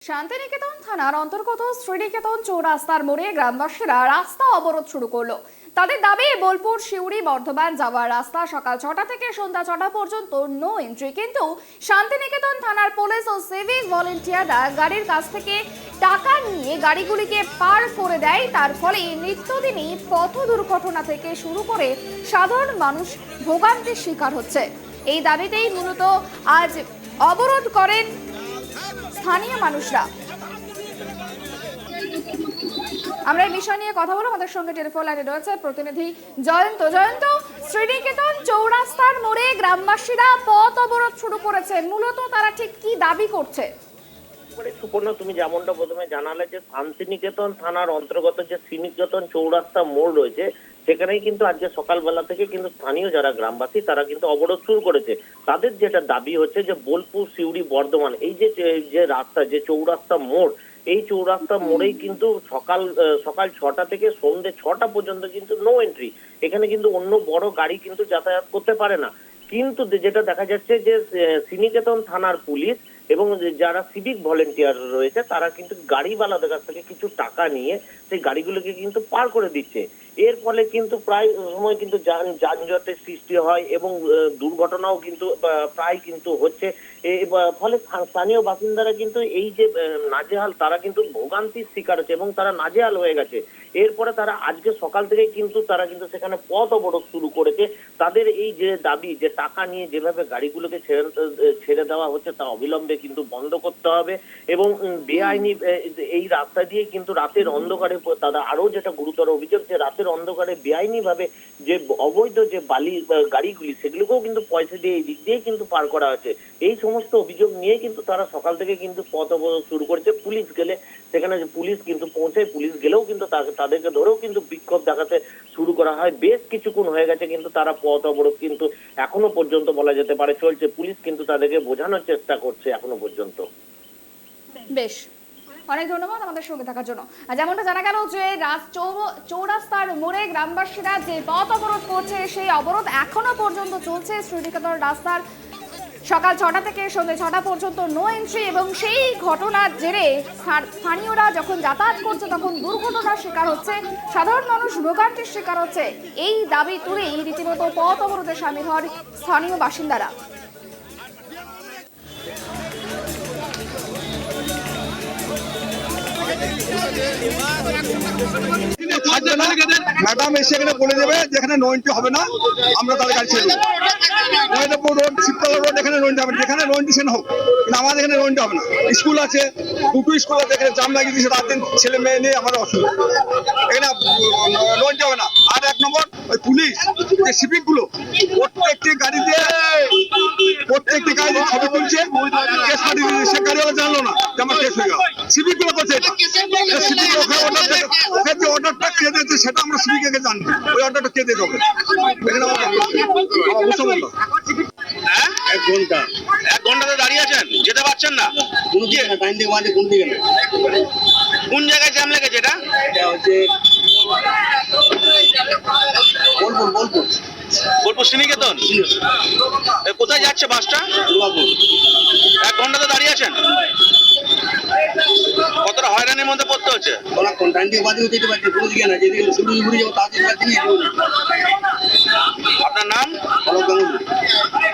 শান্তিনিকেতন থানার অন্তর্গত শ্রীনিকেতন চৌরাস্তার মোড়ে গ্রামবাসীরা রাস্তা অবরোধ শুরু করলো। তাদের দাবি, বোলপুর, শিউড়ি, বর্ধমান যাওয়ার রাস্তা সকাল 6টা থেকে সন্ধ্যা 6টা পর্যন্ত নো এন্ট্রি, কিন্তু শান্তিনিকেতন থানার পুলিশ ও সিভিক ভলেন্টিয়াররা গাড়ির কাছ থেকে টাকা নিয়ে গাড়িগুলিকে পার করে দেয়। তার ফলে নিত্যদিনই পথ দুর্ঘটনা থেকে শুরু করে সাধারণ মানুষ ভোগান্তির শিকার হচ্ছে। এই দাবিতেই মূলত আজ অবরোধ করেন স্থানীয় মানুষরা। আমরা এই বিষয় নিয়ে কথা বলবো, আমাদের সঙ্গে টেলিফোন লাইনে রয়েছে প্রতিনিধি জয়ন্ত। শ্রীনিকেতন চৌরাস্তার মোড়ে গ্রামবাসীরা পথ অবরোধ শুরু করেছে, মূলত তারা ঠিক কি দাবি করছে? সুপর্ণ, তুমি যেমনটা প্রথমে জানালে যে শান্তিনিকেতন থানার অন্তর্গত যে শ্রীনিকেতন চৌরাস্তা মোড় রয়েছে, সেখানেই কিন্তু আজকে সকালবেলা থেকে কিন্তু স্থানীয় যারা গ্রামবাসী তারা কিন্তু অবরোধ শুরু করেছে। তাদের যেটা দাবি হচ্ছে যে বোলপুর, শিউড়ি, বর্ধমান এই যে রাস্তা, যে চৌরাস্তা মোড়, এই চৌরাস্তা মোড়েই কিন্তু সকাল 6টা থেকে সন্ধ্যে 6টা পর্যন্ত কিন্তু নো এন্ট্রি। এখানে কিন্তু অন্য বড় গাড়ি কিন্তু যাতায়াত করতে পারে না। কিন্তু যেটা দেখা যাচ্ছে যে শ্রীনিকেতন থানার পুলিশ এবং যারা সিভিক ভলেন্টিয়ার রয়েছে তারা কিন্তু গাড়িওয়ালাদের কাছ থেকে কিছু টাকা নিয়ে সেই গাড়িগুলোকে কিন্তু পার করে দিচ্ছে। এর ফলে কিন্তু প্রায় সময় কিন্তু যানজটের সৃষ্টি হয় এবং দুর্ঘটনাও কিন্তু প্রায় কিন্তু হচ্ছে। ফলে স্থানীয় বাসিন্দারা কিন্তু এই যে নাজেহাল, তারা কিন্তু ভোগান্তির শিকার হচ্ছে এবং তারা নাজেহাল হয়ে গেছে। এরপরে তারা আজকে সকাল থেকে কিন্তু সেখানে পথ অবরোধ শুরু করেছে। তাদের এই যে দাবি, যে টাকা নিয়ে যেভাবে গাড়িগুলোকে ছেড়ে দেওয়া হচ্ছে তা অবিলম্বে কিন্তু বন্ধ করতে হবে এবং বেআইনি এই রাস্তা দিয়ে কিন্তু রাতের অন্ধকারে, তারা আরো যেটা গুরুতর অভিযোগ যে রাতের অন্ধকারে বেআইনি ভাবে যে অবৈধ যে বালি গাড়িগুলি, সেগুলোকেও কিন্তু পয়সা দিয়ে এই দিক দিয়ে কিন্তু পার করা হচ্ছে। এই সমস্ত অভিযোগ নিয়ে কিন্তু তারা সকাল থেকে কিন্তু পথ অবরোধ শুরু করেছে। পুলিশ গেলে সেখানে পুলিশ কিন্তু পৌঁছায়, পুলিশ গেলেও কিন্তু তাদেরকে ধরেও কিন্তু বিক্ষোভ দেখাতে শুরু করা হয়। বেশ কিছুক্ষণ হয়ে গেছে কিন্তু তারা পথ অবরোধ কিন্তু এখনো পর্যন্ত বলা যেতে পারে চলছে। পুলিশ কিন্তু তাদেরকে বোঝানোর চেষ্টা করছে এখনো পর্যন্ত। বেশ, অনেক ধন্যবাদ আমাদের সঙ্গে থাকার জন্য। যেমনটা জানা গেল যে চৌরাস্তার মোড়ে গ্রামবাসীরা যে পথ অবরোধ করছে, সেই অবরোধ এখনো পর্যন্ত চলছে। শ্রীনিকেতন রাস্তার সকাল 6টা থেকে সন্ধ্যে 6টা পর্যন্ত নো এন্ট্রি, এবং সেই ঘটনার জেরে স্থানীয়রা যখন যাতায়াত করছে তখন দুর্ঘটনার শিকার হচ্ছে, সাধারণ মানুষ ভোগান্তির শিকার হচ্ছে। এই দাবি তুলেই রীতিমতো পথ অবরোধে সামিল হন স্থানীয় বাসিন্দারা। ম্যাডাম এসে এখানে বলে দেবে যেখানে নো এন্ট্রি হবে না, আমরা তাদের গাড়ি ছেড়ে দেবো। মহেন্দ্রপুর রোড, শিবতলা রোড, এখানে নো এন্ট্রি হবে না, যেখানে নো এন্ট্রি সেখানে হোক, কিন্তু আমাদের এখানে নো এন্ট্রি হবে না। স্কুল আছে, দুটো স্কুল আছে, এখানে জাম লাগিয়ে দিয়েছে, রাত দিন ছেলে মেয়ে নিয়ে আমাদের অসুবিধা, এখানে নো এন্ট্রি হবে না। আর এক নম্বর, ওই পুলিশ যে সিভিক গুলো প্রত্যেকটি গাড়িতে ছবি তুলছে, কেস পাঠিয়ে দিয়েছে, সে গাড়িওয়ালা জানলো না যে আমার কেস হয়ে গেল। সিভিক গুলো করছে এটা, সিভিক ওকে যে অর্ডারটা কে দিয়েছে সেটা আমরা সিভিকে জানি, ওই অর্ডারটা কে দিয়ে দেবে এখানে এক ঘন্টাতে দাঁড়িয়ে আছেন, যেতে পারছেন না। কোন জায়গায় জ্যাম লেগেছে? এটা হচ্ছে বোলপুর শ্রীনিকেতন। কোথায় যাচ্ছে বাসটা? 1 ঘন্টাতে দাঁড়িয়ে আছেন, কতটা হয়রানির মধ্যে পড়তে হচ্ছে? আপনার নাম?